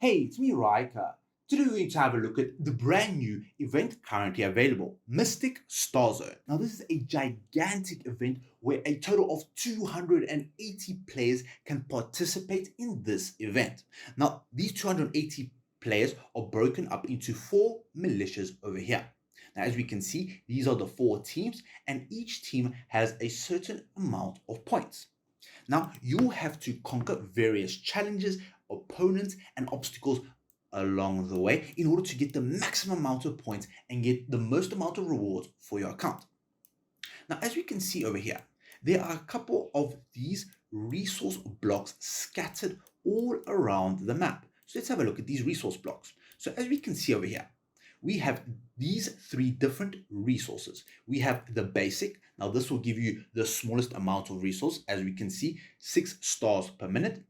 Hey, it's me, Raika. Today we're going to have a look at the brand new event currently available, Mystic Starzone. Now, this is a gigantic event where a total of 280 players can participate in this event. Now, these 280 players are broken up into 4 militias over here. Now, as we can see, these are the 4 teams, and each team has a certain amount of points. Now, you have to conquer various challenges, opponents, and obstacles along the way in order to get the maximum amount of points and get the most amount of rewards for your account. Now, as we can see over here, there are a couple of these resource blocks scattered all around the map. So let's have a look at these resource blocks. So as we can see over here, we have these 3 different resources. We have the basic. Now this will give you the smallest amount of resource. As we can see, 6 stars per minute.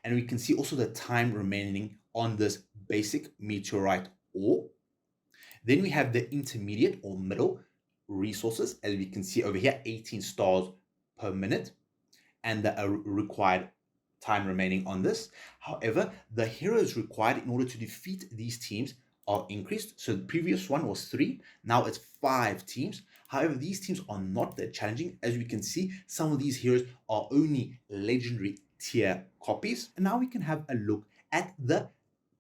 And we can see also the time remaining on this basic meteorite ore. Then we have the intermediate or middle resources. As we can see over here, 18 stars per minute. And the required time remaining on this. However, the heroes required in order to defeat these teams are increased. So the previous one was 3, now it's 5 teams. However, these teams are not that challenging. As we can see, some of these heroes are only legendary tier copies. And now we can have a look at the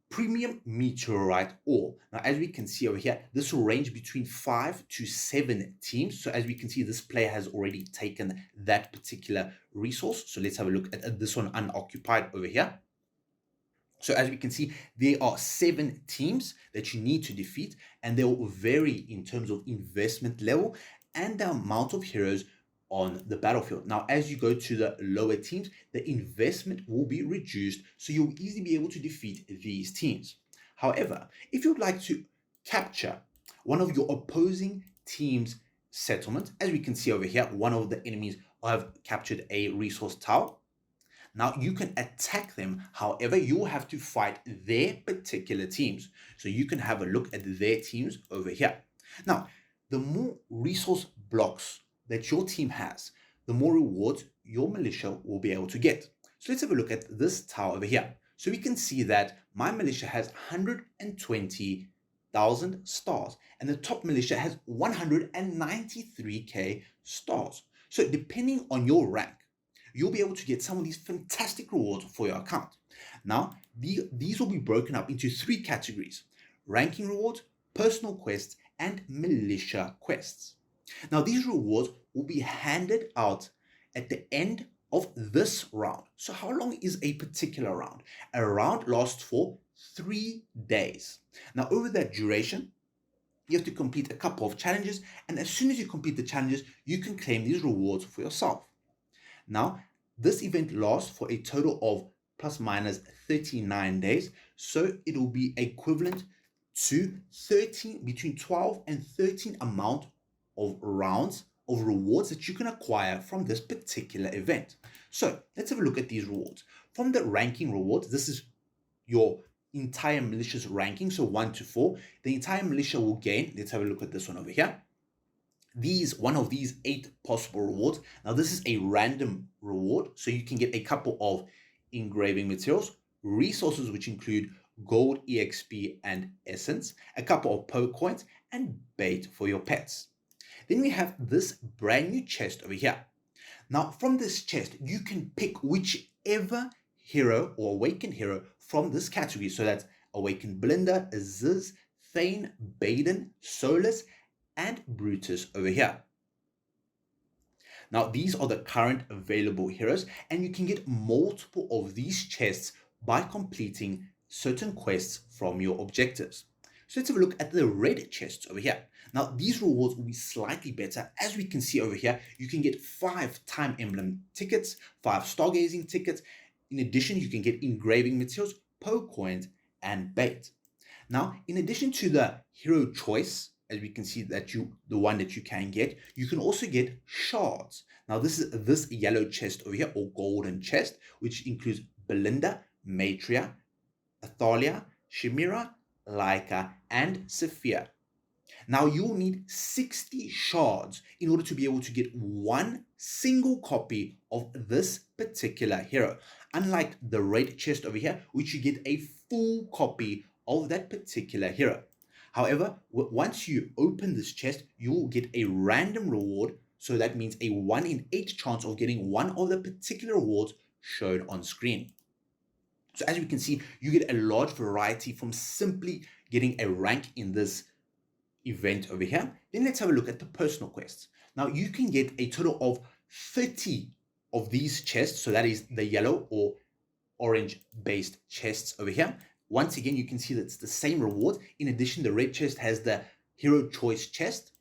premium meteorite ore. Now, as we can see over here, this will range between 5 to 7 teams. So as we can see, this player has already taken that particular resource. So let's have a look at this one unoccupied over here. So as we can see, there are 7 teams that you need to defeat, and they will vary in terms of investment level and the amount of heroes on the battlefield. Now, as you go to the lower teams, the investment will be reduced, so you'll easily be able to defeat these teams. However, if you'd like to capture one of your opposing team's settlement, as we can see over here, one of the enemies have captured a resource tower. Now you can attack them, however, you'll have to fight their particular teams. So you can have a look at their teams over here. Now, the more resource blocks that your team has, the more rewards your militia will be able to get. So let's have a look at this tower over here. So we can see that my militia has 120,000 stars, and the top militia has 193k stars. So depending on your rank, you'll be able to get some of these fantastic rewards for your account. Now, these will be broken up into 3 categories: ranking rewards, personal quests, and militia quests. Now, these rewards will be handed out at the end of this round. So how long is a particular round? A round lasts for 3 days. Now, over that duration, you have to complete a couple of challenges, and as soon as you complete the challenges, you can claim these rewards for yourself. Now, this event lasts for a total of plus minus 39 days, so it will be equivalent to between 12 and 13 amount of rounds of rewards that you can acquire from this particular event. So let's have a look at these rewards. From the ranking rewards, this is your entire militia's ranking, so 1 to 4. The entire militia will gain, let's have a look at this one over here, one of these 8 possible rewards. Now this is a random reward, so you can get a couple of engraving materials, resources which include gold, exp, and essence, a couple of poke coins, and bait for your pets. Then we have this brand new chest over here. Now from this chest, you can pick whichever hero or awakened hero from this category. So that's awakened Belinda, Aziz, Thane, Baden, Solus, and Brutus over here. Now, these are the current available heroes, and you can get multiple of these chests by completing certain quests from your objectives. So let's have a look at the red chests over here. Now, these rewards will be slightly better. As we can see over here, you can get 5 time emblem tickets, 5 stargazing tickets. In addition, you can get engraving materials, poke coins, and bait. Now, in addition to the hero choice, as we can see that the one that you can get, you can also get shards. Now this is this yellow chest over here, or golden chest, which includes Belinda, Matria, Athalia, Shimira, Laika, and Sophia. Now you'll need 60 shards in order to be able to get one single copy of this particular hero. unlike the red chest over here, which you get a full copy of that particular hero. However, once you open this chest, you'll get a random reward. So that means a 1 in 8 chance of getting one of the particular rewards shown on screen. So as we can see, you get a large variety from simply getting a rank in this event over here. Then let's have a look at the personal quests. Now you can get a total of 30 of these chests. So that is the yellow or orange based chests over here. Once again, you can see that it's the same reward. In addition, the red chest has the hero choice chest.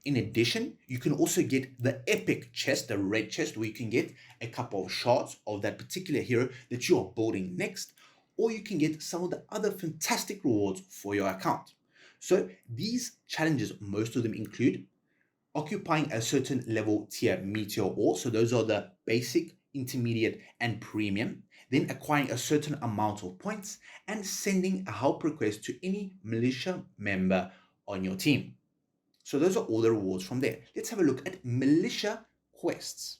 In addition, you can also get the epic chest, the red chest, where you can get a couple of shards of that particular hero that you are building next, or you can get some of the other fantastic rewards for your account. So these challenges, most of them include occupying a certain level tier meteor ore. So those are the basic, intermediate, and premium. Then acquiring a certain amount of points and sending a help request to any militia member on your team. So those are all the rewards from there. Let's have a look at militia quests.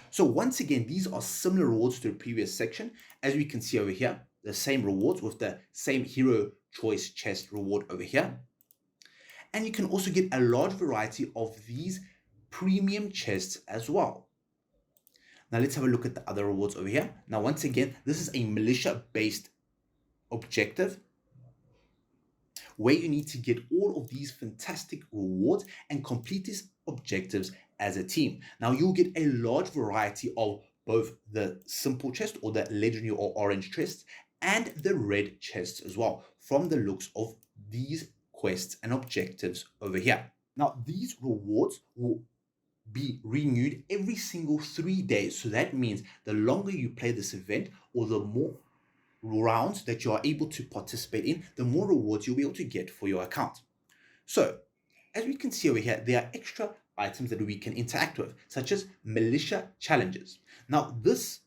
So once again, these are similar rewards to the previous section. As we can see over here, the same rewards with the same hero choice chest reward over here. And you can also get a large variety of these premium chests as well. Now let's have a look at the other rewards over here. Now once again, this is a militia based objective where you need to get all of these fantastic rewards and complete these objectives as a team. Now you'll get a large variety of both the simple chest or the legendary or orange chests and the red chests as well from the looks of these quests and objectives over here. Now these rewards will be renewed every single 3 days. So that means the longer you play this event or the more rounds that you are able to participate in, the more rewards you'll be able to get for your account. So as we can see over here, there are extra items that we can interact with, such as militia challenges. Now this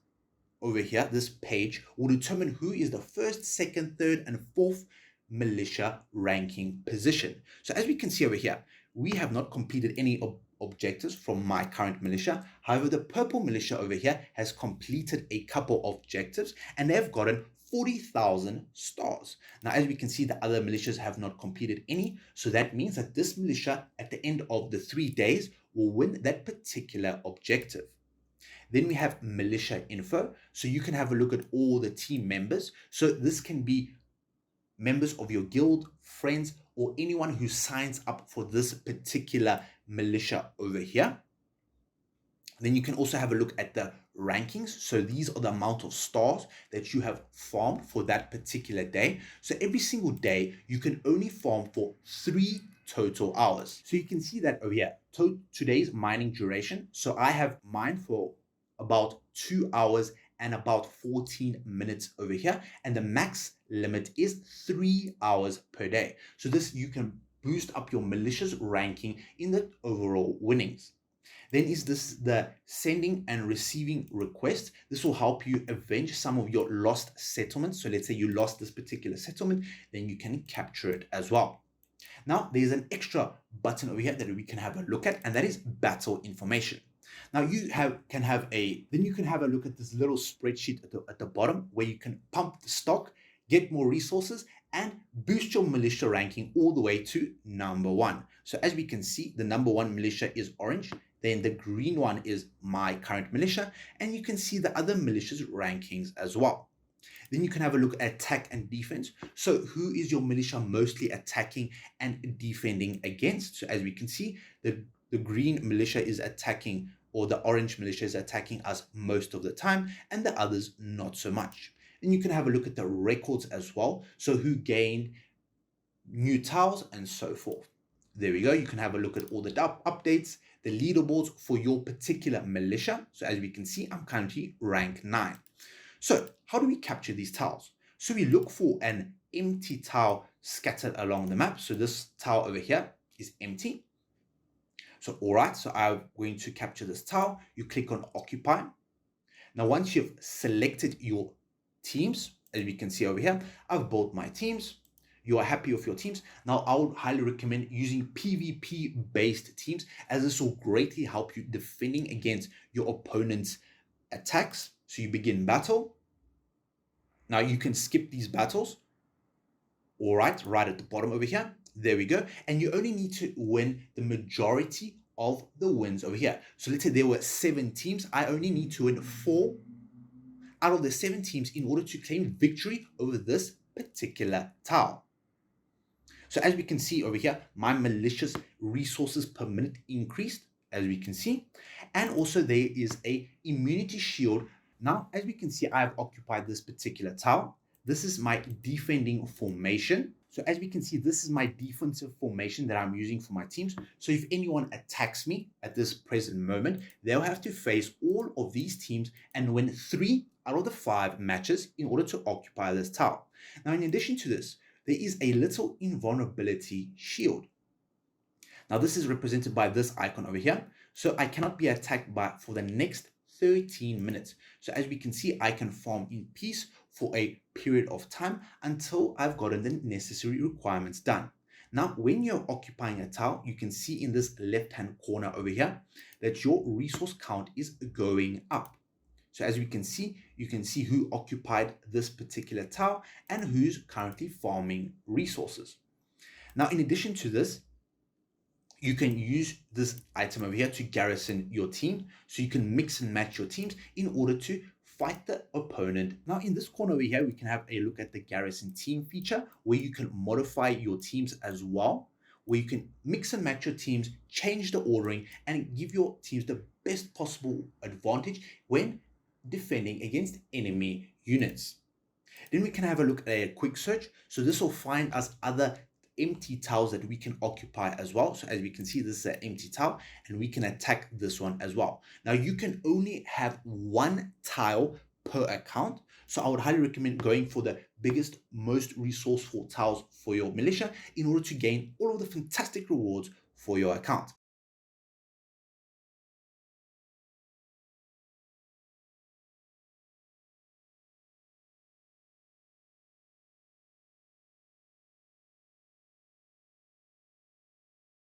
over here, this page will determine who is the first, second, third, and fourth militia ranking position. So as we can see over here, we have not completed any objectives from my current militia. However, the purple militia over here has completed a couple of objectives and they've gotten 40,000 stars. Now, as we can see, the other militias have not completed any. So that means that this militia at the end of the 3 days will win that particular objective. Then we have militia info. So you can have a look at all the team members. So this can be members of your guild, friends, or anyone who signs up for this particular militia over here. Then you can also have a look at the rankings. So these are the amount of stars that you have farmed for that particular day. So every single day, you can only farm for 3 total hours. So you can see that over here, today's mining duration. So I have mined for about 2 hours and about 14 minutes over here. And the max limit is 3 hours per day. So this, you can boost up your militia's ranking in the overall winnings. Then is this the sending and receiving request. This will help you avenge some of your lost settlements. So let's say you lost this particular settlement, then you can capture it as well. Now there's an extra button over here that we can have a look at, and that is battle information. Now you can have a look at this little spreadsheet at the bottom where you can pump the stock, get more resources, and boost your militia ranking all the way to number 1. So as we can see, the number 1 militia is orange. Then the green one is my current militia, and you can see the other militia's rankings as well. Then you can have a look at attack and defense. So who is your militia mostly attacking and defending against? So as we can see, the green militia is attacking, or the orange militia is attacking us most of the time, and the others not so much. And you can have a look at the records as well. So who gained new tiles and so forth. There we go. You can have a look at all the updates, the leaderboards for your particular militia. So as we can see, I'm currently rank 9. So how do we capture these tiles? So we look for an empty tile scattered along the map. So this tile over here is empty. So all right, so I'm going to capture this tile. You click on occupy. Now, once you've selected your teams, as we can see over here, I've built my teams. You are happy with your teams. Now, I would highly recommend using PvP-based teams, as this will greatly help you defending against your opponent's attacks. So you begin battle. Now you can skip these battles. All right at the bottom over here. There we go. And you only need to win the majority of the wins over here. So let's say there were 7 teams. I only need to win 4 out of the 7 teams in order to claim victory over this particular tile. So as we can see over here, my malicious resources per minute increased, as we can see. And also there is a immunity shield. Now, as we can see, I have occupied this particular tile. This is my defending formation. So as we can see, this is my defensive formation that I'm using for my teams. So if anyone attacks me at this present moment, they'll have to face all of these teams and win 3 out of the 5 matches in order to occupy this tile. Now, in addition to this, there is a little invulnerability shield. Now, this is represented by this icon over here. So I cannot be attacked for the next 13 minutes. So as we can see, I can farm in peace for a period of time until I've gotten the necessary requirements done. Now, when you're occupying a tile, you can see in this left-hand corner over here that your resource count is going up. So as we can see, you can see who occupied this particular tile and who's currently farming resources. Now, in addition to this, you can use this item over here to garrison your team. So you can mix and match your teams in order to fight the opponent. Now, in this corner over here, we can have a look at the garrison team feature where you can modify your teams as well, where you can mix and match your teams, change the ordering, and give your teams the best possible advantage when defending against enemy units. Then we can have a look at a quick search. So this will find us other empty tiles that we can occupy as well. So as we can see, this is an empty tile and we can attack this one as well. Now you can only have 1 tile per account. So I would highly recommend going for the biggest, most resourceful tiles for your militia in order to gain all of the fantastic rewards for your account.